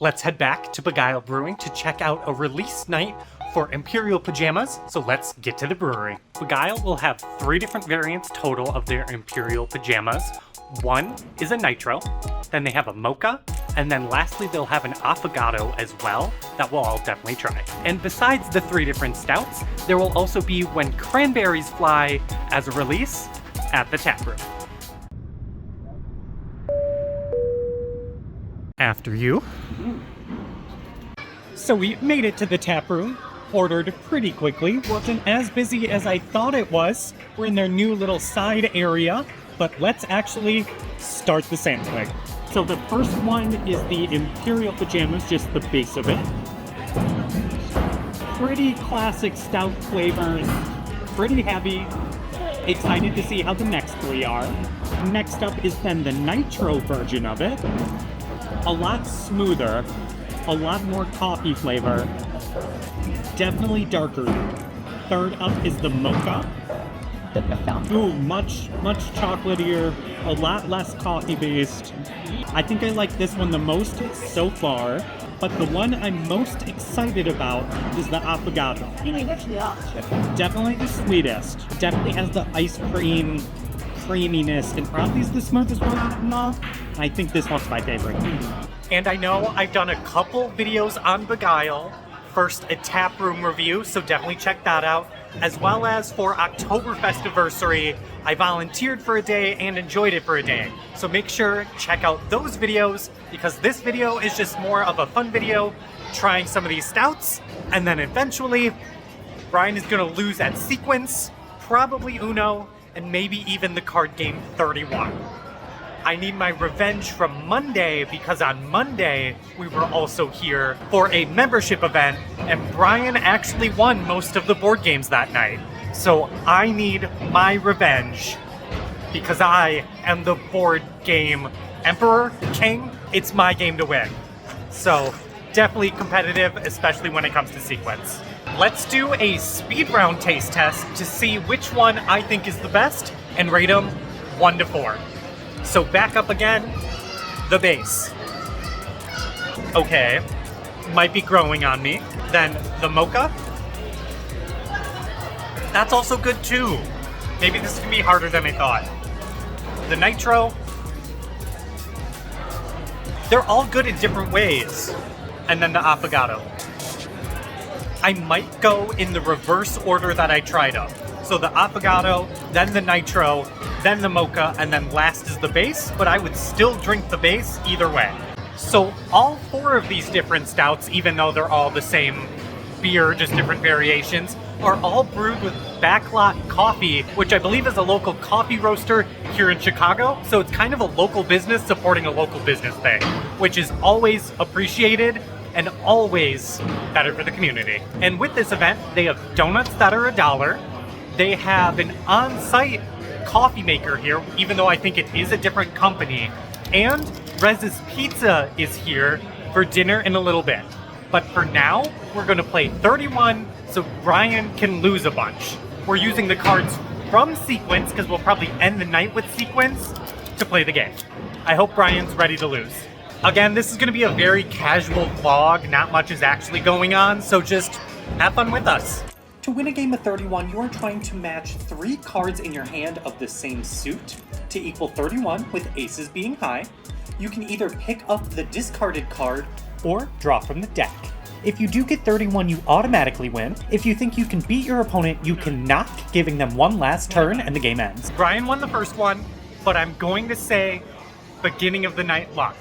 Let's head back to Begyle Brewing to check out a release night for Imperial Pajamas, so let's get to the brewery. Begyle will have 3 different variants total of their Imperial Pajamas. One is a nitro, then they have a mocha, and then lastly they'll have an affogato as well that we'll all definitely try. And besides the 3 different stouts, there will also be When Cranberries Fly as a release at the taproom. After you. So we made it to the taproom, ordered pretty quickly. Wasn't as busy as I thought it was. We're in their new little side area, but let's actually start the sampling. So the first one is the Imperial Pajamas, just the base of it. Pretty classic stout flavors, pretty heavy. Excited to see how the next 3 are. Next up is then the nitro version of it. A lot smoother, a lot more coffee flavor, definitely darker. Third up is the mocha. Ooh, much chocolatier, a lot less coffee based. I think I like this one the most so far, but the one I'm most excited about is the affogato. Definitely the sweetest. Definitely has the ice cream creaminess, and probably is the smoothest one off. I think this one's my favorite. And I know I've done a couple videos on Begyle. First, a taproom review, so definitely check that out. As well as for Oktoberfestiversary, I volunteered for a day and enjoyed it for a day. So make sure check out those videos, because this video is just more of a fun video, trying some of these stouts, and then eventually, Brian is gonna lose at Sequence, probably Uno, and maybe even the card game 31. I need my revenge from Monday, because on Monday we were also here for a membership event and Brian actually won most of the board games that night. So I need my revenge because I am the board game emperor, king. It's my game to win. So definitely competitive, especially when it comes to Sequence. Let's do a speed round taste test to see which one I think is the best and rate them 1 to 4. So back up again, the base. Okay, might be growing on me. Then the mocha. That's also good too. Maybe this is gonna be harder than I thought. The nitro. They're all good in different ways. And then the affogato. I might go in the reverse order that I tried them. So the affogato, then the nitro, then the mocha, and then last is the base, but I would still drink the base either way. So all 4 of these different stouts, even though they're all the same beer, just different variations, are all brewed with Backlot Coffee, which I believe is a local coffee roaster here in Chicago. So it's kind of a local business supporting a local business thing, which is always appreciated and always better for the community. And with this event, they have donuts that are $1. They have an on-site coffee maker here, even though I think it is a different company. And Rez's Pizza is here for dinner in a little bit. But for now, we're gonna play 31 so Brian can lose a bunch. We're using the cards from Sequence, because we'll probably end the night with Sequence, to play the game. I hope Brian's ready to lose. Again, this is gonna be a very casual vlog, not much is actually going on, so just have fun with us. To win a game of 31, you are trying to match 3 cards in your hand of the same suit to equal 31, with aces being high. You can either pick up the discarded card or draw from the deck. If you do get 31, you automatically win. If you think you can beat your opponent, you can knock, giving them 1 last turn and the game ends. Brian won the first one, but I'm going to say beginning of the night luck.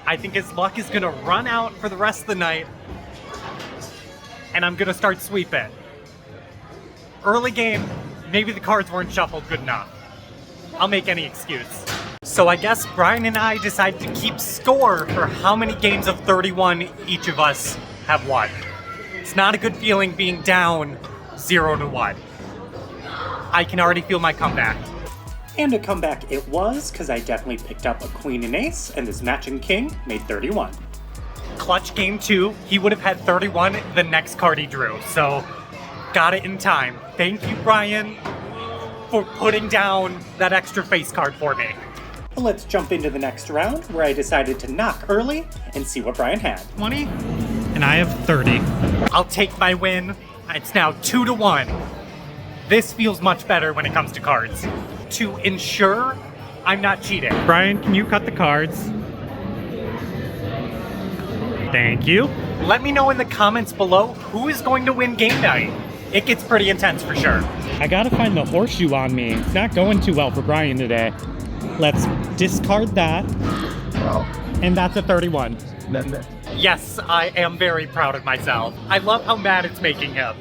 I think his luck is gonna run out for the rest of the night, and I'm gonna start sweeping. Early game, maybe the cards weren't shuffled good enough. I'll make any excuse. So I guess Brian and I decided to keep score for how many games of 31 each of us have won. It's not a good feeling being down 0-1. I can already feel my comeback. And a comeback it was, because I definitely picked up a queen and ace, and this matching king made 31. Clutch game 2, he would have had 31 the next card he drew, so got it in time. Thank you, Brian, for putting down that extra face card for me. But let's jump into the next round, where I decided to knock early and see what Brian had. 20, and I have 30. I'll take my win. It's now 2-1. This feels much better when it comes to cards. To ensure I'm not cheating. Brian, can you cut the cards? Thank you. Let me know in the comments below who is going to win game night. It gets pretty intense for sure. I gotta find the horseshoe on me. It's not going too well for Brian today. Let's discard that. And that's a 31. Yes, I am very proud of myself. I love how mad it's making him.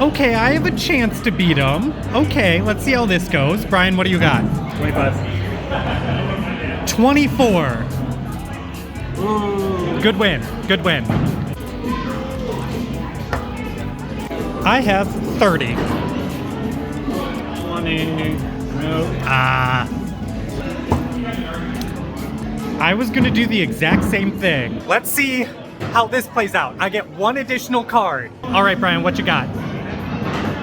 Okay, I have a chance to beat him. Okay, let's see how this goes. Brian, what do you got? 25. 24. Ooh. Good win. Good win. I have 30. 20. Nope. I was gonna do the exact same thing. Let's see how this plays out. I get one additional card. All right, Brian, what you got?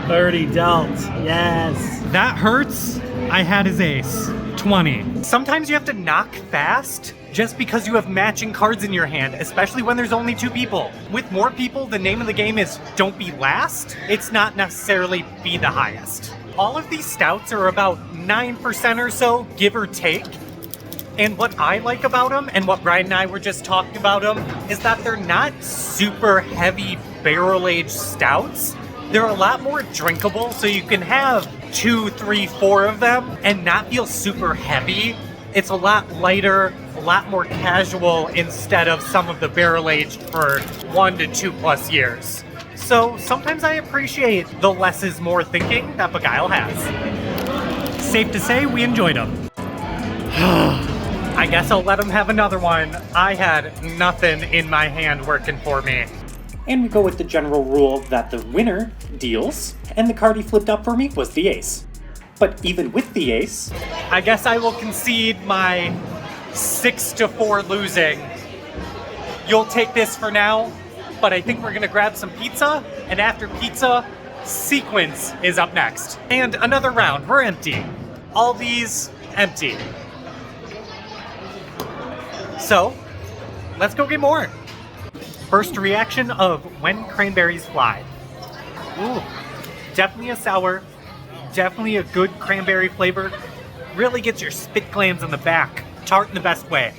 30 dealt. Yes. That hurts. I had his ace. 20. Sometimes you have to knock fast just because you have matching cards in your hand, especially when there's only 2 people. With more people, the name of the game is don't be last. It's not necessarily be the highest. All of these stouts are about 9% or so, give or take. And what I like about them, and what Brian and I were just talking about them, is that they're not super heavy barrel-aged stouts. They're a lot more drinkable, so you can have 2, 3, 4 of them and not feel super heavy. It's a lot lighter, a lot more casual instead of some of the barrel-aged for 1 to 2+ years. So sometimes I appreciate the less is more thinking that Begyle has. Safe to say, we enjoyed them. I guess I'll let him have another one. I had nothing in my hand working for me. And we go with the general rule that the winner deals, and the card he flipped up for me was the ace. But even with the ace, I guess I will concede my 6-4 losing. You'll take this for now, but I think we're gonna grab some pizza, and after pizza, sequence is up next. And another round, we're empty. All these empty. So, let's go get more. First reaction of When Cranberries Fly. Ooh, definitely a sour, definitely a good cranberry flavor. Really gets your spit glands on the back, tart in the best way.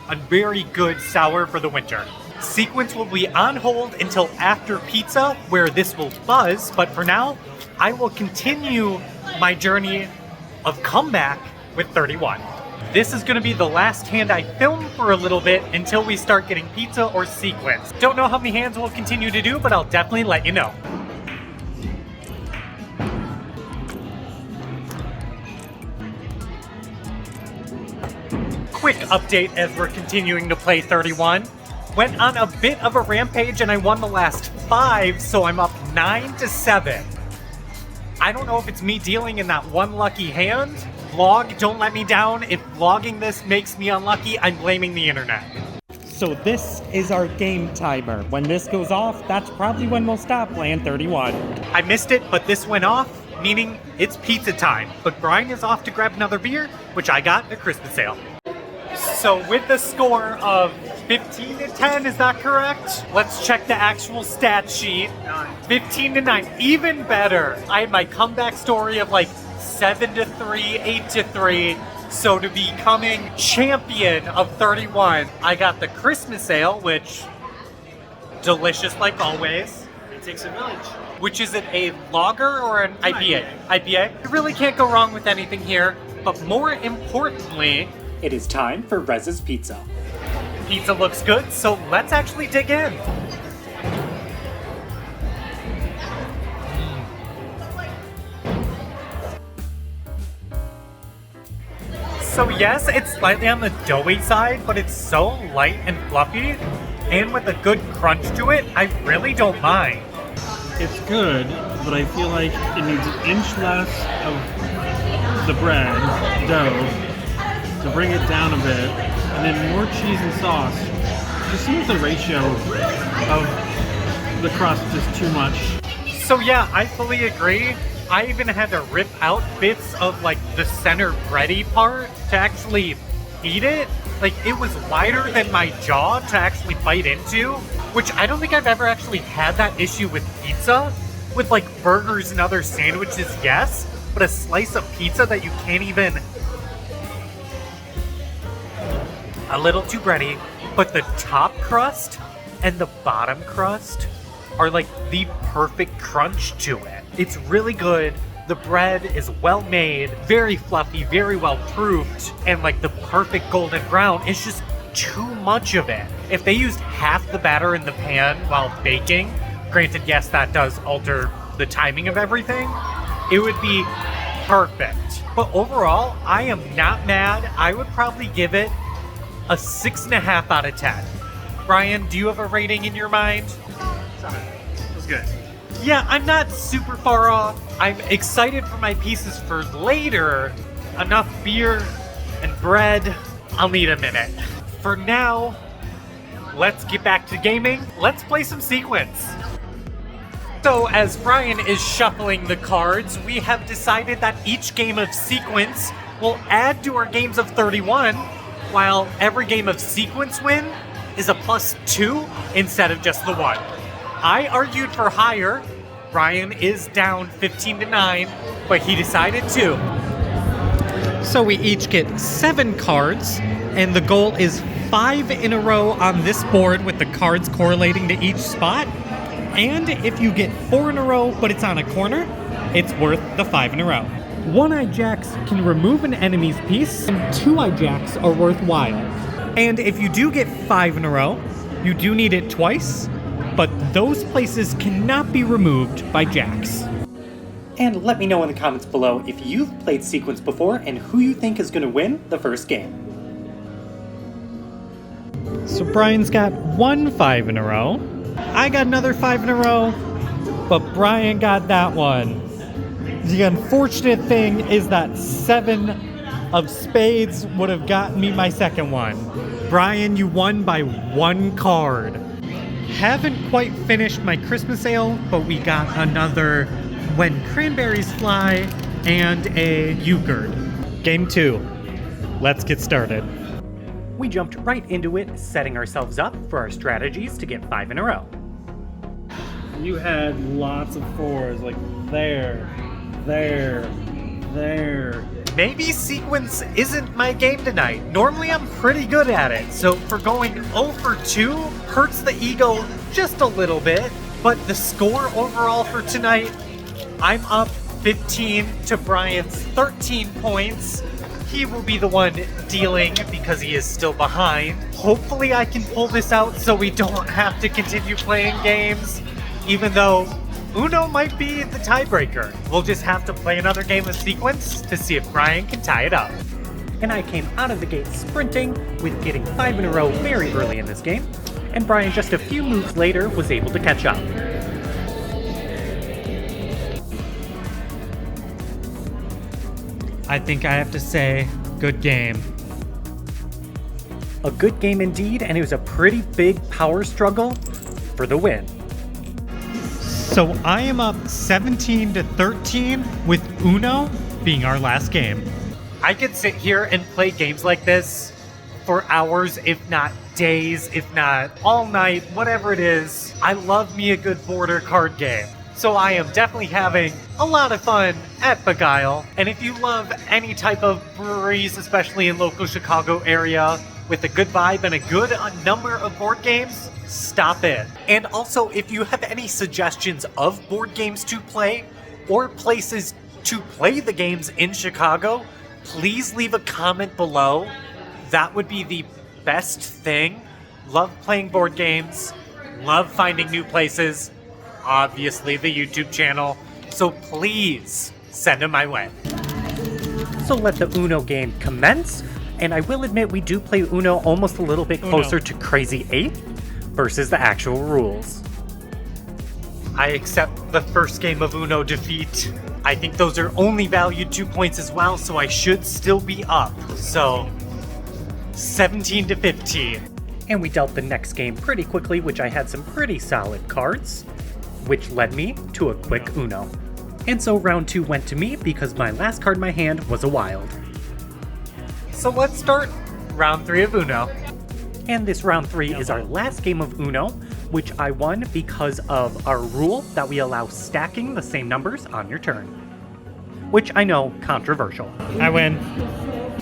A very good sour for the winter. Sequence will be on hold until after pizza, where this will buzz, but for now, I will continue my journey of comeback with 31. This is gonna be the last hand I film for a little bit until we start getting pizza or sequence. Don't know how many hands we'll continue to do, but I'll definitely let you know. Quick update as we're continuing to play 31. Went on a bit of a rampage and I won the last 5, so I'm up 9-7. I don't know if it's me dealing in that one lucky hand. Vlog, don't let me down. If vlogging this makes me unlucky, I'm blaming the internet. So this is our game timer. When this goes off, that's probably when we'll stop playing 31. I missed it, but this went off, meaning it's pizza time. But Brian is off to grab another beer, which I got at Christmas sale. So with the score of 15-10, is that correct? Let's check the actual stat sheet. 15-9, even better. I had my comeback story of like 7-3, 8-3. So to becoming champion of 31, I got the Christmas ale, which delicious like always. It takes a village. Which is it, a lager or an IPA? IPA. You really can't go wrong with anything here. But more importantly, it is time for Rez's Pizza. Pizza looks good, so let's actually dig in. So yes, it's slightly on the doughy side, but it's so light and fluffy, and with a good crunch to it, I really don't mind. It's good, but I feel like it needs an inch less of the bread, dough, to bring it down a bit, and then more cheese and sauce. Just seems the ratio of the crust is too much. So yeah, I fully agree. I even had to rip out bits of like the center bready part to actually eat it. Like, it was wider than my jaw to actually bite into, which I don't think I've ever actually had that issue with pizza. With like burgers and other sandwiches, yes, but a slice of pizza that you can't even... A little too bready, but the top crust and the bottom crust are like the perfect crunch to it. It's really good. The bread is well made, very fluffy, very well proofed, and like the perfect golden brown. It's just too much of it. If they used half the batter in the pan while baking, granted, yes, that does alter the timing of everything, it would be perfect. But overall, I am not mad. I would probably give it a 6.5 out of 10. Brian, do you have a rating in your mind? 7. It was good. Yeah, I'm not super far off. I'm excited for my pieces for later. Enough beer and bread. I'll need a minute. For now, let's get back to gaming. Let's play some Sequence. So as Brian is shuffling the cards, we have decided that each game of Sequence will add to our games of 31, while every game of Sequence win is a +2 instead of just the 1. I argued for higher. Brian is down 15-9, but he decided to. So we each get 7 cards, and the goal is 5 in a row on this board with the cards correlating to each spot. And if you get 4 in a row, but it's on a corner, it's worth the 5 in a row. One-Eye Jacks can remove an enemy's piece, and Two-Eye Jacks are worthwhile. And if you do get 5 in a row, you do need it twice, but those places cannot be removed by Jacks. And let me know in the comments below if you've played Sequence before and who you think is going to win the first game. So Brian's got 1 5 in a row. I got another 5 in a row, but Brian got that one. The unfortunate thing is that 7 of spades would have gotten me my second one. Brian, you won by 1 card. Haven't quite finished my Christmas ale, but we got another When Cranberries Fly and a Euchred. Game 2. Let's get started. We jumped right into it, setting ourselves up for our strategies to get 5 in a row. You had lots of 4s, like there, there, there. Maybe Sequence isn't my game tonight. Normally I'm pretty good at it, so for going 0 for 2 hurts the ego just a little bit, but the score overall for tonight, I'm up 15 to Brian's 13 points. He will be the one dealing because he is still behind. Hopefully I can pull this out so we don't have to continue playing games, even though Uno might be the tiebreaker. We'll just have to play another game of Sequence to see if Brian can tie it up. And I came out of the gate sprinting with getting 5 in a row very early in this game, and Brian just a few moves later was able to catch up. I think I have to say, good game. A good game indeed, and it was a pretty big power struggle for the win. So I am up 17 to 13 with Uno being our last game. I could sit here and play games like this for hours, if not days, if not all night, whatever it is. I love me a good border card game. So I am definitely having a lot of fun at Begyle. And if you love any type of breweries, especially in local Chicago area, with a good vibe and a good number of board games, stop in. And also, if you have any suggestions of board games to play or places to play the games in Chicago, please leave a comment below. That would be the best thing. Love playing board games, love finding new places, obviously the YouTube channel, so please send them my way. So let the Uno game commence, and I will admit we do play Uno almost a little bit closer to Crazy 8 versus the actual rules. I accept the first game of Uno defeat. I think those are only valued 2 points as well, so I should still be up. So 17 to 15. And we dealt the next game pretty quickly, which I had some pretty solid cards, which led me to a quick Uno. And so round 2 went to me because my last card in my hand was a wild. So let's start round 3 of Uno. And this round 3 is our last game of Uno, which I won because of our rule that we allow stacking the same numbers on your turn. Which I know, controversial. I win.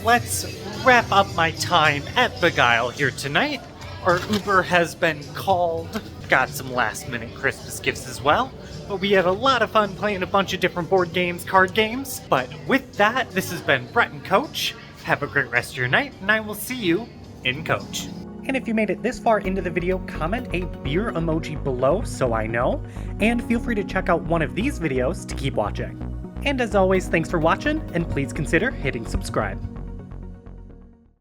Let's wrap up my time at Begyle here tonight. Our Uber has been called. Got some last minute Christmas gifts as well. But we had a lot of fun playing a bunch of different board games, card games. But with that, this has been Brett and Coach. Have a great rest of your night, and I will see you in Coach. And if you made it this far into the video, comment a beer emoji below so I know. And feel free to check out one of these videos to keep watching. And as always, thanks for watching, and please consider hitting subscribe.